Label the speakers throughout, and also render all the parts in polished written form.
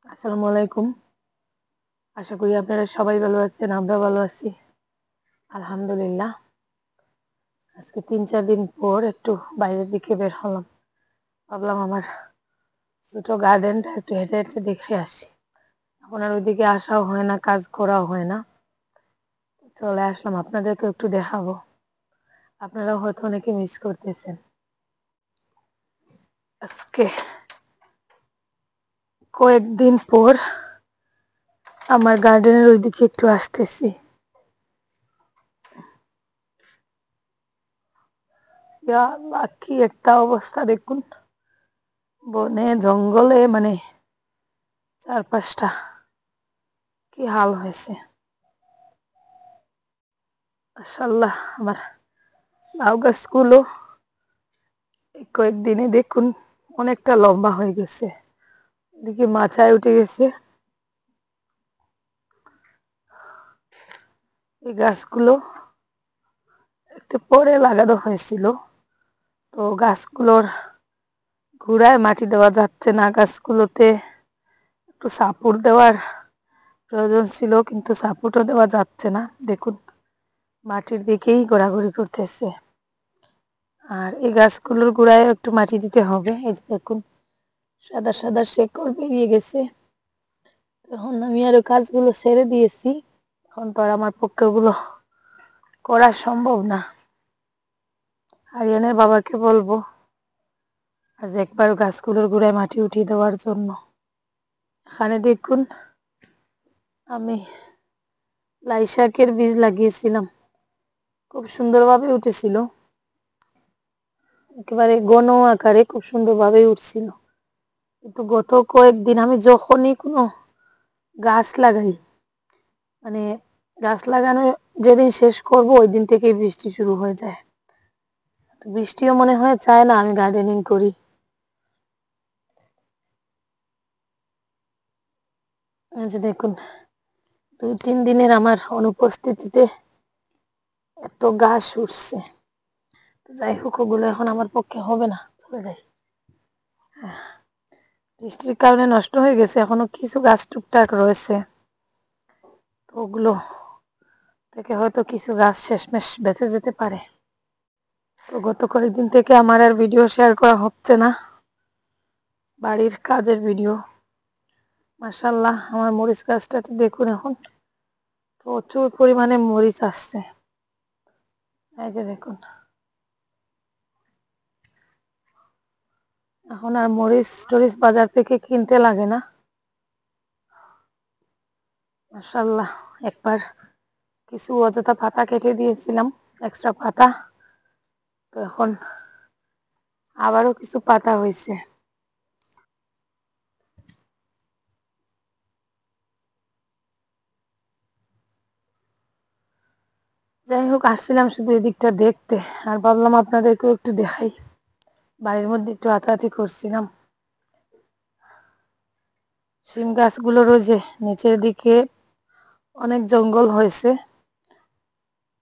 Speaker 1: আসসালামু আলাইকুম। আশা করি আপনারা সবাই ভালো আছেন। আমরা ভালো আছি। আলহামদুলিল্লাহ। আজকে ৩-৪ দিন পর একটু বাইরের দিকে বের হলাম। ভাবলাম আমার ছোট গার্ডেনটা একটু হেঁটে, হেঁটে দেখে আসি। এখন আর ওইদিকে আসাও হয় না, কাজ করাও হয় না। চলে আসলাম আপনাদেরকেও একটু দেখাবো। আপনারাও হয়তো অনেকে মিস করতেছেন। আজকে কয়েকদিন পর আমার গার্ডেনের ওইদিকে একটু আসতেছি। ইয়া আল্লাহ, কি একটা অবস্থা দেখুন। বনে জঙ্গলে চারপাশটা কি হাল হয়েছে। মাশাআল্লাহ, আমার লাউ গাছগুলো এই কয়েকদিনে দেখুন অনেকটা লম্বা হয়ে গেছে, এদিকে মাচায় উঠে গেছে। এই গাছগুলো একটু পরে লাগানো হয়েছিল, তো গাছগুলোর গোড়ায় মাটি দেওয়া যাচ্ছে না। গাছগুলোতে একটু সাপোর্ট দেওয়ার প্রয়োজন ছিল, কিন্তু সাপোর্টও দেওয়া যাচ্ছে না। দেখুন মাটির দিকেই ঘোরাঘুরি করতেছে। আর এই গাছগুলোর গোড়ায় একটু মাটি দিতে হবে। এই যে দেখুন সাদা সাদা শেকড় বেরিয়ে গেছে। এখন আমি আরো কাজগুলো ছেড়ে দিয়েছি। এখন তো আর আমার পক্ষে ওগুলো করা সম্ভব না। আরিয়ানের বাবাকে বলবো আজ একবার গাছগুলোর গোড়ায় মাটি উঠিয়ে দেওয়ার জন্য। এখানে দেখুন আমি লাই শাকের বীজ লাগিয়েছিলাম, খুব সুন্দরভাবে উঠেছিল, একেবারে ঘন আকারে খুব সুন্দরভাবে উঠছিল। কিন্তু গত কয়েকদিন আমি যখনই কোনো গাছ লাগাই, মানে গাছ লাগানো যেদিন শেষ করব ওই দিন থেকেই বৃষ্টি শুরু হয়ে যায়। তো বৃষ্টিও মনে হয় চায় না আমি গার্ডেনিং করি। এই যে দেখুন 2-3 দিনের আমার অনুপস্থিতিতে এত ঘাস উঠছে। যাই হোক, ওগুলো এখন আমার পক্ষে হবে না, চলে যাই। বৃষ্টির কারণে নষ্ট হয়ে গেছে, এখনো কিছু গাছ টুকটাক রয়েছে, তো ওগুলো থেকে হয়তো কিছু গাছ শেষমেশ বেঁচে যেতে পারে। তো গত কয়েকদিন থেকে আমার আর ভিডিও শেয়ার করা হচ্ছে না, বাড়ির কাজের ভিডিও। মাশাআল্লাহ, আমার মরিচ গাছটাতে দেখুন এখন প্রচুর পরিমাণে মরিচ আসছে। এই যে দেখুন, এখন আর মরিচ টরিচ বাজার থেকে কিনতে লাগে না। মাশাআল্লাহ, একবার কিছু অযথা পাতা কেটে দিয়েছিলাম, এক্সট্রা পাতা, তো এখন আবারও কিছু পাতা হয়েছে। যাই হোক, আসছিলাম শুধু এদিকটা দেখতে, আর ভাবলাম আপনাদেরকেও একটু দেখাই। বাড়ির মধ্যে একটু আঁচাআঁচি করছিলাম। শিম গাছগুলোর ওই যে নিচের দিকে অনেক জঙ্গল হয়েছে,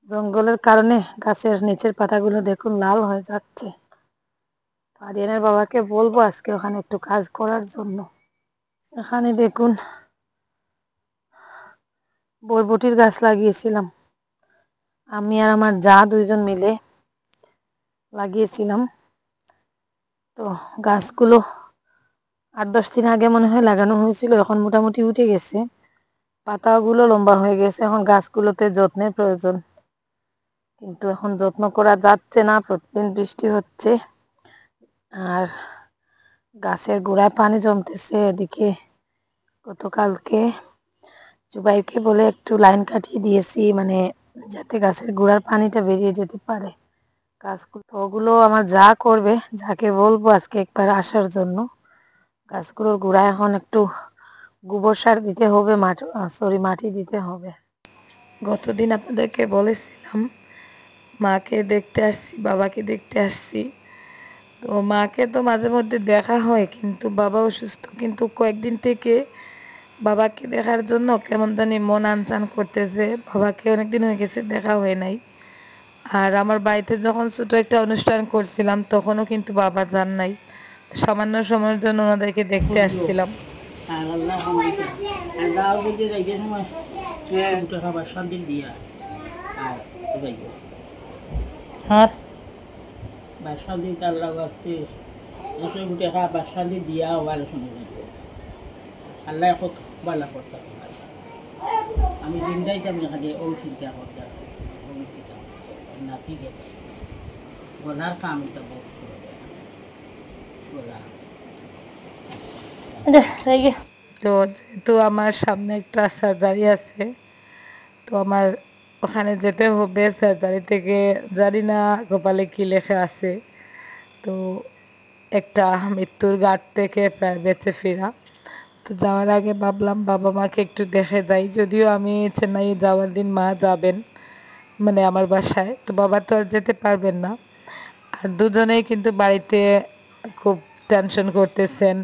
Speaker 1: জঙ্গলের কারণে গাছের নিচের পাতাগুলো দেখুন লাল হয়ে যাচ্ছে। আরিয়ানের বাবাকে বলবো আজকে ওখানে একটু কাজ করার জন্য। এখানে দেখুন বরবটির গাছ লাগিয়েছিলাম, আমি আর আমার যা দুইজন মিলে লাগিয়েছিলাম। তো গাছগুলো 8-10 দিন আগে মনে হয় লাগানো হয়েছিল, এখন মোটামুটি উঠে গেছে, পাতাগুলো লম্বা হয়ে গেছে। এখন গাছগুলোতে যত্নের প্রয়োজন, কিন্তু এখন যত্ন করা যাচ্ছে না, প্রতিদিন বৃষ্টি হচ্ছে আর গাছের গোড়ায় পানি জমতেছে। এদিকে গতকালকে জুবাইরকে বলে একটু লাইন কাটিয়ে দিয়েছি, যাতে গাছের গোড়ার পানিটা বেরিয়ে যেতে পারে। গাছগুলো ওগুলো আমার যা করবে, যাকে বলবো আজকে একবার আসার জন্য। গাছগুলোর গোড়ায় এখন একটু গোবর সার দিতে হবে, মাটি দিতে হবে। গতদিন আপনাদেরকে বলেছিলাম মাকে দেখতে আসছি, বাবাকে দেখতে আসছি। তো মাকে তো মাঝে মধ্যে দেখা হয়, কিন্তু বাবা অসুস্থ। কিন্তু কয়েকদিন থেকে বাবাকে দেখার জন্য কেমন জানি মন আনচান করতেছে। বাবাকে অনেকদিন হয়ে গেছে দেখা হয় নাই। আর আমার বাড়িতে যখন ছোট একটা অনুষ্ঠান করছিলাম তখনও কিন্তু বাবা যান নাই, সামান্য সময়ের জন্য ওনাদেরকে দেখতে আসছিলাম।
Speaker 2: আর আল্লাহ হামিদে আর দাও যদি যাইতে সময় দুটো খাবার শান্তি দিয়া আর যাইব
Speaker 1: আর
Speaker 2: বা শান্তি আল্লাহ বাস্তে এসে উঠে খাবার শান্তি দিয়া ভালো শুনে যাইব আল্লাহ খুব ভালো করতে আমি দিনটাই আমি খালি ও চিন্তা করতাম না ঠিক আছে গলার কাম এটা বহুত গলা
Speaker 1: তো যেহেতু আমার সামনে একটা সার্জারি আছে, তো আমার ওখানে যেতে হবে। সার্জারি থেকে জানি না কপালে কি লেখা আছে, তো একটা মৃত্যুর ঘাট থেকে প্রায় বেঁচে ফেরা। তো যাওয়ার আগে ভাবলাম বাবা মাকে একটু দেখে যাই, যদিও আমি চেন্নাই যাওয়ার দিন মা যাবেন মানে আমার বাসায়, তো বাবা তো আর যেতে পারবেন না। আর দুজনেই কিন্তু বাড়িতে খুব টেনশন করতেছেন,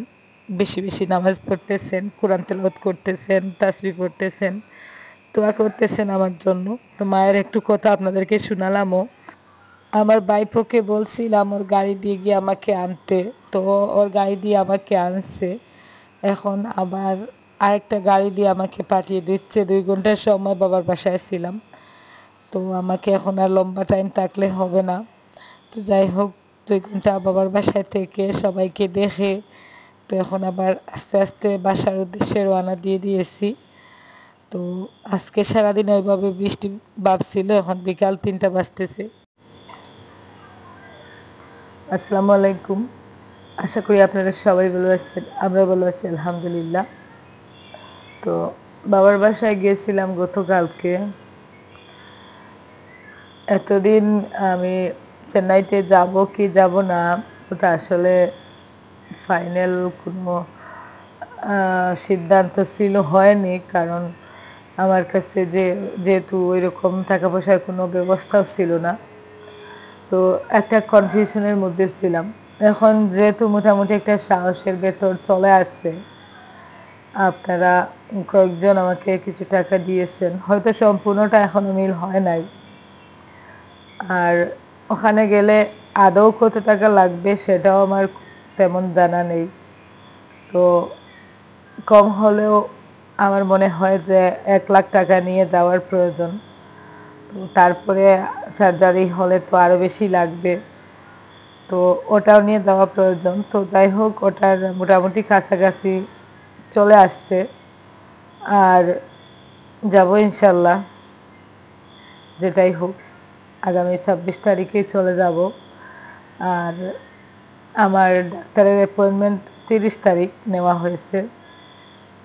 Speaker 1: বেশি বেশি নামাজ পড়তেছেন, কোরআন তেলাওয়াত করতেছেন, তাসবিহ পড়তেছেন, দোয়া করতেছেন আমার জন্য। তো মায়ের একটু কথা আপনাদেরকে শোনালামও। আমার ভাইপোকে বলছিলাম ওর গাড়ি দিয়ে গিয়ে আমাকে আনতে, তো ওর গাড়ি দিয়ে আমাকে আনছে। এখন আবার আরেকটা গাড়ি দিয়ে আমাকে পাঠিয়ে দিচ্ছে। 2 ঘন্টার সময় বাবার বাসায় ছিলাম, তো আমাকে এখন আর লম্বা টাইম থাকলে হবে না। তো যাই হোক, 2 ঘন্টা বাবার বাসায় থেকে সবাইকে দেখে তো এখন আবার আস্তে আস্তে বাসার উদ্দেশ্যে রওনা দিয়ে দিয়েছি। তো আজকে সারাদিন ওইভাবে বৃষ্টি ভাব ছিল, এখন বিকাল 3টা বাজতেছে। আসসালামু আলাইকুম, আশা করি আপনারা সবাই ভালো আছেন, আমরা ভালো আছি আলহামদুলিল্লাহ। তো বাবার বাসায় গিয়েছিলাম গতকালকে। এতদিন আমি চেন্নাইতে যাব কি যাব না ওটা আসলে ফাইনাল কোনো সিদ্ধান্ত ছিল হয়নি, কারণ আমার কাছে যেহেতু ওই রকম টাকা পয়সার কোনো ব্যবস্থাও ছিল না, তো একটা কনফিউশনের মধ্যে ছিলাম। এখন যেহেতু মোটামুটি একটা সাহসের ভেতর চলে আসছে, আপনারা কয়েকজন আমাকে কিছু টাকা দিয়েছেন, হয়তো সম্পূর্ণটা এখনো মিল হয় নাই। আর ওখানে গেলে আদৌ কত টাকা লাগবে সেটাও আমার তেমন জানা নেই। তো কম হলেও আমার মনে হয় যে 1 লাখ টাকা নিয়ে যাওয়ার প্রয়োজন। তো তারপরে সার্জারি হলে তো আরও বেশি লাগবে, তো ওটাও নিয়ে যাওয়া প্রয়োজন। তো যাই হোক, ওটার মোটামুটি কাছাকাছি চলে আসছে, আর যাব ইনশাল্লাহ। যেটাই হোক, আগামী 26 তারিখেই চলে যাব। আর আমার ডাক্তারের অ্যাপয়েন্টমেন্ট 30 তারিখ নেওয়া হয়েছে।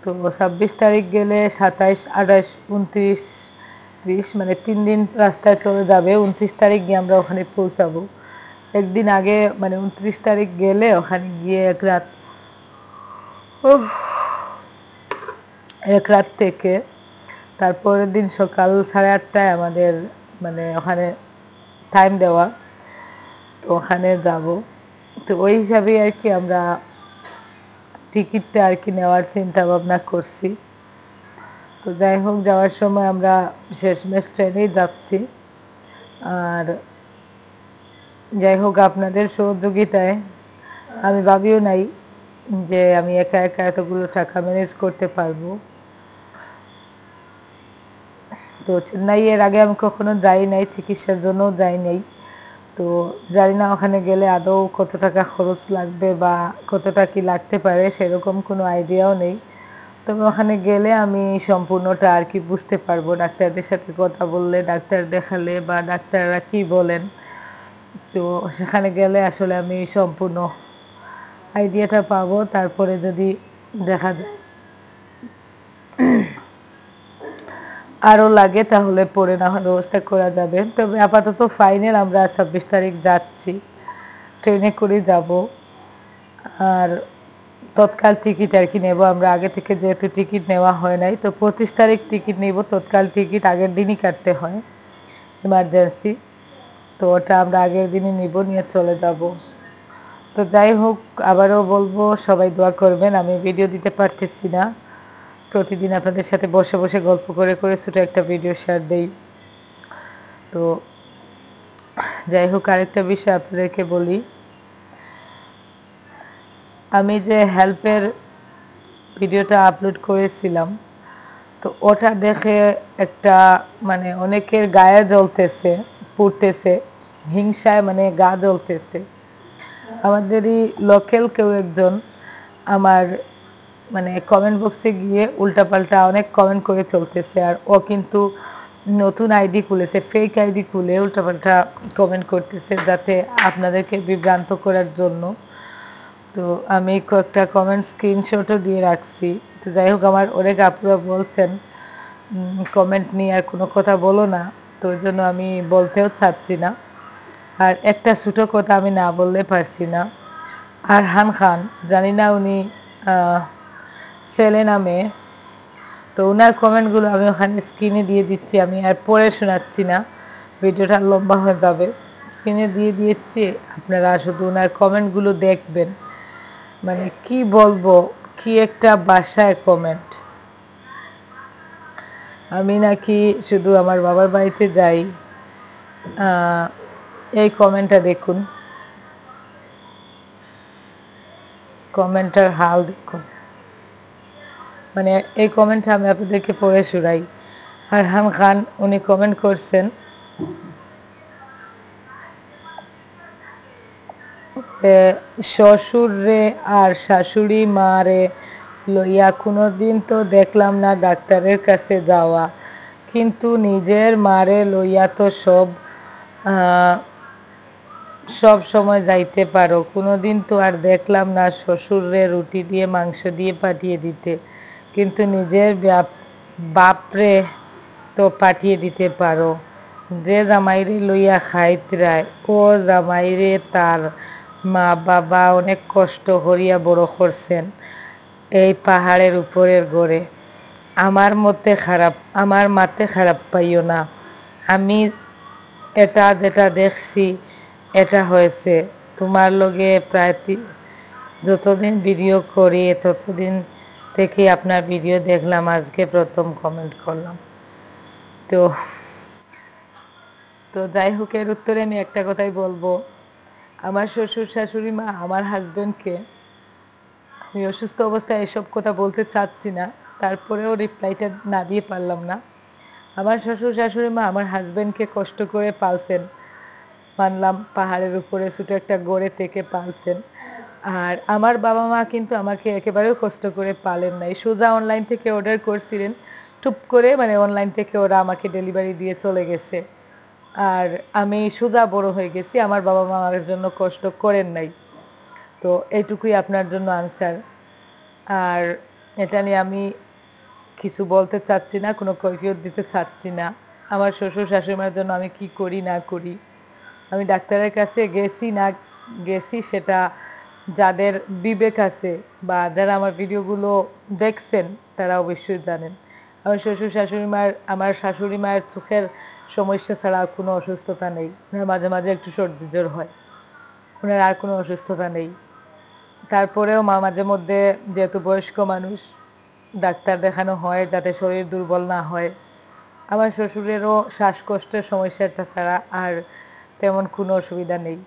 Speaker 1: তো 26 তারিখ গেলে 27, 28, 29, 30 মানে 3 দিন রাস্তায় চলে যাবে। 29 তারিখ গিয়ে আমরা ওখানে পৌঁছাবো। একদিন আগে মানে 29 তারিখ গেলে ওখানে গিয়ে এক রাত থেকে তারপরের দিন সকাল 8:30টায় আমাদের মানে ওখানে টাইম দেওয়া, তো ওখানে যাব। তো ওই হিসাবেই আর কি আমরা টিকিটটা আর কি নেওয়ার চিন্তা ভাবনা করছি। তো যাই হোক, যাওয়ার সময় আমরা শেষমেশ ট্রেনেই যাচ্ছি। আর যাই হোক, আপনাদের সহযোগিতায় আমি ভাবিও নাই যে আমি একা একা এতগুলো টাকা ম্যানেজ করতে পারবো। তো চেন্নাই এর আগে আমি কখনো যাই নাই, চিকিৎসার জন্যও যাই নাই। তো জানি না ওখানে গেলে আদৌ কত টাকা খরচ লাগবে বা কতটা কি লাগতে পারে, সেরকম কোনো আইডিয়াও নেই। তবে ওখানে গেলে আমি সম্পূর্ণটা আর কি বুঝতে পারবো, ডাক্তারদের সাথে কথা বললে, ডাক্তার দেখালে বা ডাক্তাররা কি বলেন। তো সেখানে গেলে আসলে আমি সম্পূর্ণ আইডিয়াটা পাবো, তারপরে যদি দেখা যায় আরও লাগে তাহলে পরে না হয় ব্যবস্থা করা যাবে। তবে আপাতত ফাইনাল আমরা 26 তারিখ যাচ্ছি, ট্রেনে করে যাব। আর তৎকাল টিকিট আর কি নেব আমরা, আগে থেকে যেহেতু টিকিট নেওয়া হয় নাই, তো 25 তারিখ টিকিট নেব। তৎকাল টিকিট আগের দিনই কাটতে হয়, ইমার্জেন্সি। তো ওটা আমরা আগের দিনই নিব, নিয়ে চলে যাব। তো যাই হোক, আবারও বলবো সবাই দোয়া করবেন। আমি ভিডিও দিতে পারতেছি না, প্রতিদিন আপনাদের সাথে বসে বসে গল্প করে করে ছোটো একটা ভিডিও শেয়ার দেই। তো যাই হোক, আরেকটা বিষয় আপনাদেরকে বলি, আমি যে হেল্পের ভিডিওটা আপলোড করেছিলাম, তো ওটা দেখে একটা মানে অনেকের গায়ে জ্বলতেছে, পুড়তেছে, হিংসায় মানে গা জ্বলতেছে। আমাদেরই লোকাল কেউ একজন আমার মানে কমেন্ট বক্সে গিয়ে উল্টাপাল্টা অনেক কমেন্ট করে চলতেছে, আর ও কিন্তু নতুন আইডি খুলেছে, ফেক আইডি খুলে উল্টাপাল্টা কমেন্ট করতেছে যাতে আপনাদেরকে বিভ্রান্ত করার জন্য। তো আমি কয়েকটা কমেন্ট স্ক্রিনশটও দিয়ে রাখছি। তো যাই হোক, আমার অনেক আপুরা বলছেন কমেন্ট নিয়ে আর কোনো কথা বলো না, তো ওই জন্য আমি বলতেও চাচ্ছি না। আর একটা ছোটো কথা আমি না বললে পারছি না। আরহান খান, জানি না উনি ছেলে না মেয়ে, তো ওনার কমেন্টগুলো আমি ওখানে স্ক্রিনে দিয়ে দিচ্ছি, আমি আর পড়ে শোনাচ্ছি না, ভিডিওটা লম্বা হয়ে যাবে। স্ক্রিনে দিয়ে দিচ্ছি, আপনারা শুধু ওনার কমেন্টগুলো দেখবেন। মানে কি বলবো, কি একটা বাসায় কমেন্ট। আমি নাকি শুধু আমার বাবার বাড়িতে যাই, এই কমেন্টটা দেখুন, কমেন্টার হাল দেখুন। মানে এই কমেন্টটা আমি আপনাদেরকে পড়ে শোনাই। আরহান খান উনি কমেন্ট করছেন, শ্বশুর রে আর শাশুড়ি মা রে লইয়া কোনোদিন তো দেখলাম না ডাক্তারের কাছে যাওয়া, কিন্তু নিজের মারে লইয়া তো সব সময় যাইতে পারো, কোনোদিন তো আর দেখলাম না শ্বশুররে রুটি দিয়ে মাংস দিয়ে পাঠিয়ে দিতে, কিন্তু নিজের বাপরে তো পাঠিয়ে দিতে পারো। যে জামাইরে লইয়া খাইতরায় ও জামাইরে তার মা বাবা অনেক কষ্ট করিয়া বড় করছেন এই পাহাড়ের উপরের গড়ে। আমার মাতে খারাপ পাইও না, আমি এটা যেটা দেখছি এটা হয়েছে তোমার লগে প্রায় যতদিন ভিডিও করি ততদিন থেকে আপনার ভিডিও দেখলাম, আজকে প্রথম কমেন্ট করলাম। তো তো যাই হোক, এর উত্তরে আমি একটা কথাই বলবো, আমার শ্বশুর শাশুড়ি মা আমার হাজব্যান্ডকে, আমি অসুস্থ অবস্থায় এসব কথা বলতে চাচ্ছি না, তারপরেও রিপ্লাইটা না দিয়ে পারলাম না। আমার শ্বশুর শাশুড়ি মা আমার হাজব্যান্ডকে কষ্ট করে পালছেন, মানলাম পাহাড়ের উপরে ছোটো একটা গড়ে থেকে পালছেন। আর আমার বাবা মা কিন্তু আমাকে একেবারেও কষ্ট করে পালেন নাই, সোজা অনলাইন থেকে অর্ডার করছিলেন, টুপ করে মানে অনলাইন থেকে ওরা আমাকে ডেলিভারি দিয়ে চলে গেছে। আর আমি সোজা বড় হয়ে গেছি, আমার বাবা মা আমার জন্য কষ্ট করেন নাই। তো এইটুকুই আপনার জন্য আনসার। আর এটা নিয়ে আমি কিছু বলতে চাচ্ছি না, কোনো কৈফিয়ত দিতে চাচ্ছি না। আমার শ্বশুর শাশুড়িমার জন্য আমি কি করি না করি, আমি ডাক্তারের কাছে গেছি না গেছি সেটা যাদের বিবেক আছে বা যারা আমার ভিডিওগুলো দেখছেন তারা অবশ্যই জানেন। আমার শ্বশুর শাশুড়ি মায়ের, আমার শাশুড়ি মায়ের চোখের সমস্যা ছাড়া আর কোনো অসুস্থতা নেই। ওনার মাঝে মাঝে একটু সর্দি জ্বর হয়, ওনার আর কোনো অসুস্থতা নেই। তারপরেও মা মাঝে মধ্যে, যেহেতু বয়স্ক মানুষ, ডাক্তার দেখানো হয় যাতে শরীর দুর্বল না হয়। আমার শ্বশুরেরও শ্বাসকষ্টের সমস্যাটা ছাড়া আর তেমন কোনো অসুবিধা নেই।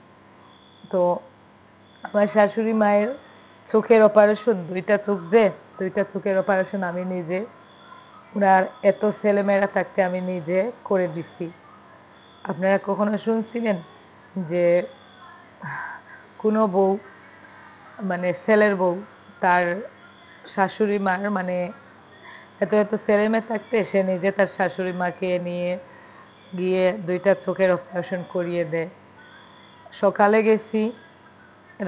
Speaker 1: তো আমার শাশুড়ি মায়ের চোখের অপারেশন, দুইটা চোখের অপারেশন আমি নিজে, ওনার এত ছেলেমেয়েরা থাকতে আমি নিজে করে দিছি। আপনারা কখনো শুনছিলেন যে কোনো বউ মানে ছেলের বউ তার শাশুড়ি মার মানে এত এত ছেলে মেয়ে থাকতে সে নিজে তার শাশুড়ি মাকে নিয়ে গিয়ে দুইটা চোখের অপারেশন করিয়ে দেয়? সকালে গেছি,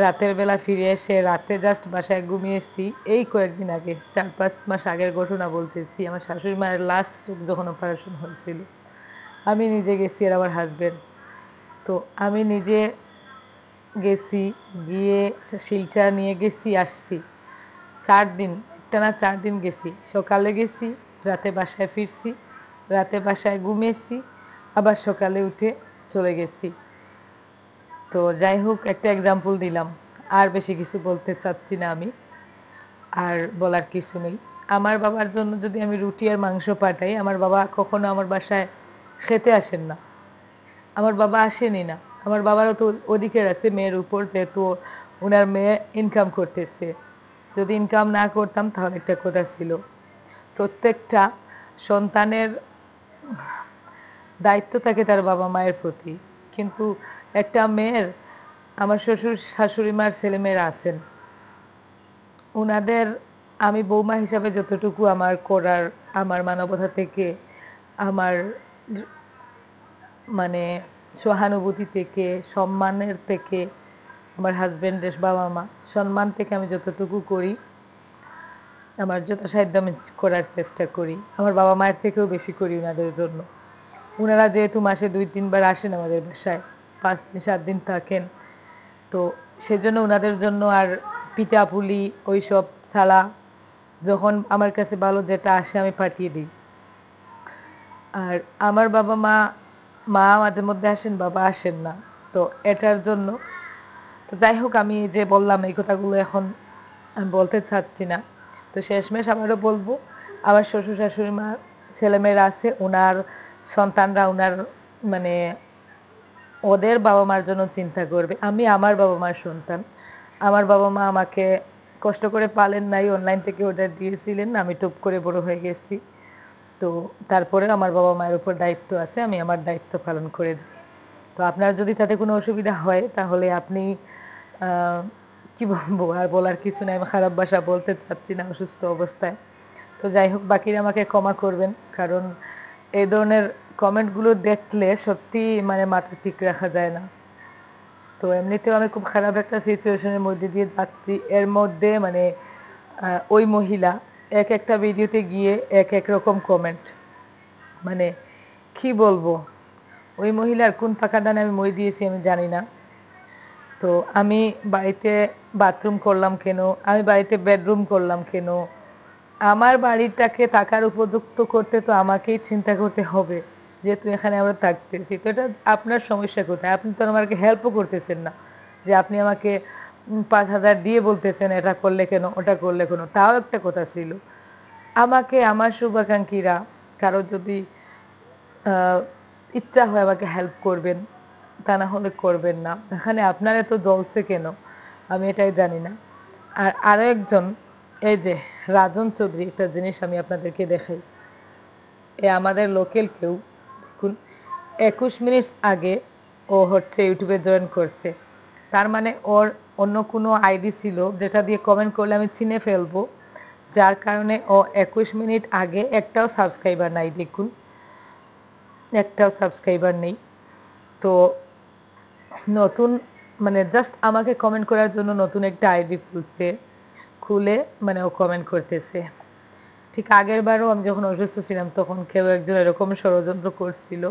Speaker 1: রাতের বেলা ফিরে এসে রাতে জাস্ট বাসায় ঘুমিয়েছি। এই কয়েকদিন আগে, 4-5 মাস আগের ঘটনা বলতেছি, আমার শাশুড়ি মায়ের লাস্ট চোখ যখন অপারেশন হয়েছিল, আমি নিজে গেছি আর আমার হাজব্যান্ড। তো আমি নিজে গেছি, গিয়ে শিলচর নিয়ে গেছি, আসছি 4 দিন, টানা 4 দিন গেছি। সকালে গেছি, রাতে বাসায় ফিরছি, রাতে বাসায় ঘুমিয়েছি, আবার সকালে উঠে চলে গেছি। তো যাই হোক, একটা এক্সাম্পল দিলাম, আর বেশি কিছু বলতে চাচ্ছি না আমি, আর বলার কিছু নেই। আমার বাবার জন্য যদি আমি রুটি আর মাংস পাঠাই, আমার বাবা কখনো আমার বাসায় খেতে আসেন না, আমার বাবা আসেনি না। আমার বাবারও তো অধিকার আছে মেয়ের উপর, যেহেতু ওনার মেয়ে ইনকাম করতেছে। যদি ইনকাম না করতাম তাহলে একটা কথা ছিল, প্রত্যেকটা সন্তানের দায়িত্ব থাকে তার বাবা মায়ের প্রতি, কিন্তু একটা মেয়ের, আমার শ্বশুর শাশুড়ি মার ছেলেমেয়েরা আছেন, ওনাদের আমি বৌমা হিসাবে যতটুকু আমার করার, আমার মানবতা থেকে, আমার মানে সহানুভূতি থেকে, সম্মানের থেকে, আমার হাজব্যান্ডের বাবা মা সম্মান থেকে আমি যতটুকু করি, আমার যথাসাধ্য আমি করার চেষ্টা করি, আমার বাবা মায়ের থেকেও বেশি করি ওনাদের জন্য। ওনারা যেহেতু মাসে 2-3 বার আসেন আমাদের বাসায়, 5-7 দিন থাকেন, তো সেজন্য ওনাদের জন্য আর পিঠা পুলি ওইসব ছাড়া যখন আমার কাছে ভালো যেটা আসে আমি পাঠিয়ে দিই। আর আমার বাবা মা, মা মাঝে মধ্যে আসেন, বাবা আসেন না, তো এটার জন্য, তো যাই হোক, আমি যে বললাম এই কথাগুলো এখন আমি বলতে চাচ্ছি না। তো শেষমেশ আবারও বলবো, আমার শ্বশুর শাশুড়ি মা ছেলেমেয়েরা আছে, ওনার সন্তানরা ওনার মানে ওদের বাবা মার জন্য চিন্তা করবে। আমি আমার বাবা মার সন্তান, আমার বাবা মা আমাকে কষ্ট করে পালেন নাই, অনলাইন থেকে অর্ডার দিয়েছিলেন, আমি টুপ করে বড় হয়ে গেছি। তো তারপরে আমার বাবা মায়ের উপর দায়িত্ব আছে, আমি আমার দায়িত্ব পালন করে দিই। তো আপনার যদি তাতে কোনো অসুবিধা হয় তাহলে আপনি কি বলবো, আর বলার কিছু নাই, আমি খারাপ ভাষা বলতে চাচ্ছি না অসুস্থ অবস্থায়। তো যাই হোক, বাকিরা আমাকে ক্ষমা করবেন, কারণ এই ধরনের কমেন্টগুলো দেখলে সত্যি মানে মাথা ঠিক রাখা যায় না। তো এমনিতেও আমি খুব খারাপ একটা সিচুয়েশনের মধ্যে দিয়ে যাচ্ছি, এর মধ্যে মানে ওই মহিলা এক একটা ভিডিওতে গিয়ে এক এক রকম কমেন্ট, মানে কি বলবো, ওই মহিলার কোন পাকা দানে আমি মই দিয়েছি আমি জানি না। তো আমি বাড়িতে বাথরুম করলাম কেন, আমি বাড়িতে বেডরুম করলাম কেন, আমার বাড়িটাকে থাকার উপযুক্ত করতে তো আমাকেই চিন্তা করতে হবে, যেহেতু এখানে আমরা থাকতেছি। তো এটা আপনার সমস্যা কোথায়? আপনি তো আমাকে হেল্পও করতেছেন না, যে আপনি আমাকে 5,000 দিয়ে বলতেছেন এটা করলে কেন, ওটা করলে কেন, তাও একটা কথা ছিল। আমাকে আমার শুভাকাঙ্ক্ষীরা কারো যদি আহ, ইচ্ছা হয় আমাকে হেল্প করবেন, তা না হলে করবেন না। এখানে আপনার এত জ্বলছে কেন আমি এটাই জানি না। আর আরো একজন, এই যে রাজন চৌধুরী, একটা জিনিস আমি আপনাদেরকে দেখাই, এ আমাদের লোকাল কেউ, দেখুন 21 মিনিট আগে ও হচ্ছে ইউটিউবে জয়েন করছে, তার মানে ওর অন্য কোনো আইডি ছিল যেটা দিয়ে কমেন্ট করলে আমি চিনে ফেলবো, যার কারণে ও 21 মিনিট আগে একটাও সাবস্ক্রাইবার নাই, দেখুন একটাও সাবস্ক্রাইবার নেই। তো নতুন মানে জাস্ট আমাকে কমেন্ট করার জন্য নতুন একটা আইডি খুলছে, খুলে মানে ও কমেন্ট করতেছে। ঠিক আগের বারও আমি যখন অসুস্থ ছিলাম তখন কেউ একজন এরকম ষড়যন্ত্র করছিল,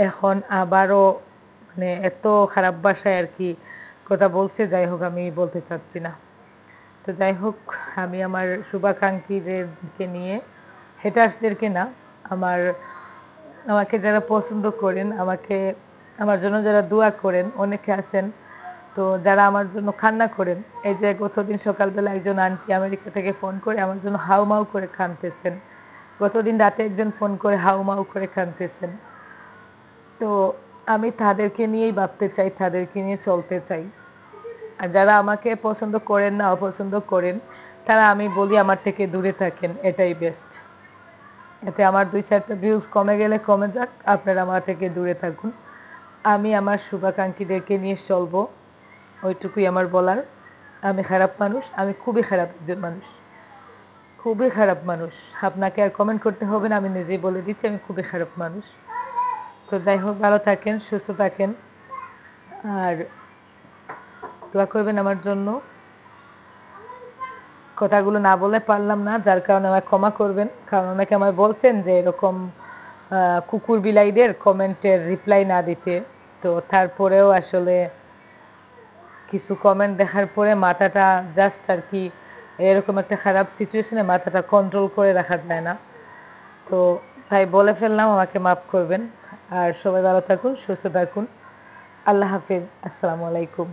Speaker 1: এখন আবারও মানে এত খারাপ ভাষায় আর কি কথা বলছে, যাই হোক আমি বলতে চাচ্ছি না। তো যাই হোক, আমি আমার শুভাকাঙ্ক্ষীদেরকে নিয়ে, হেটার্সদেরকে না, আমার আমাকে যারা পছন্দ করেন, আমাকে আমার জন্য যারা দোয়া করেন অনেকে আছেন, তো যারা আমার জন্য কান্না করেন, এই যে গতদিন সকালবেলা একজন আন্টি আমেরিকা থেকে ফোন করে আমার জন্য হাউমাউ করে কাঁদতেছেন, গতদিন রাতে একজন ফোন করে হাউমাউ করে কাঁদতেছেন। তো আমি তাদেরকে নিয়েই ভাবতে চাই, তাদেরকে নিয়ে চলতে চাই। আর যারা আমাকে পছন্দ করেন না, অপছন্দ করেন, তারা আমি বলি আমার থেকে দূরে থাকেন, এটাই বেস্ট। এতে আমার 2-4টা ভিউজ কমে গেলে কমে যাক, আপনারা আমার থেকে দূরে থাকুন। আমি আমার শুভাকাঙ্ক্ষীদেরকে নিয়ে চলবো, ওইটুকুই আমার বলার। আমি খারাপ মানুষ, আমি খুবই খারাপ একজন মানুষ, খুবই খারাপ মানুষ। আপনাকে আর কমেন্ট করতে হবে না, আমি নিজেই বলে দিচ্ছি আমি খুবই খারাপ মানুষ। তো যাই হোক, ভালো থাকেন, সুস্থ থাকেন, আর দোয়া করবেন আমার জন্য। কথাগুলো না বলে পারলাম না, যার কারণে আমায় ক্ষমা করবেন, কারণ অনেকে আমায় বলছেন যে এরকম কুকুর বিলাইদের কমেন্টের রিপ্লাই না দিতে। তো তারপরেও আসলে কিছু কমেন্ট দেখার পরে মাথাটা জাস্ট আর কি, এরকম একটা খারাপ সিচুয়েশনে মাথাটা কন্ট্রোল করে রাখা যায় না। তো তাই বলে ফেললাম, আমাকে মাফ করবেন। আর সবাই ভালো থাকুন, সুস্থ থাকুন। আল্লাহ হাফিজ, আসসালামু আলাইকুম।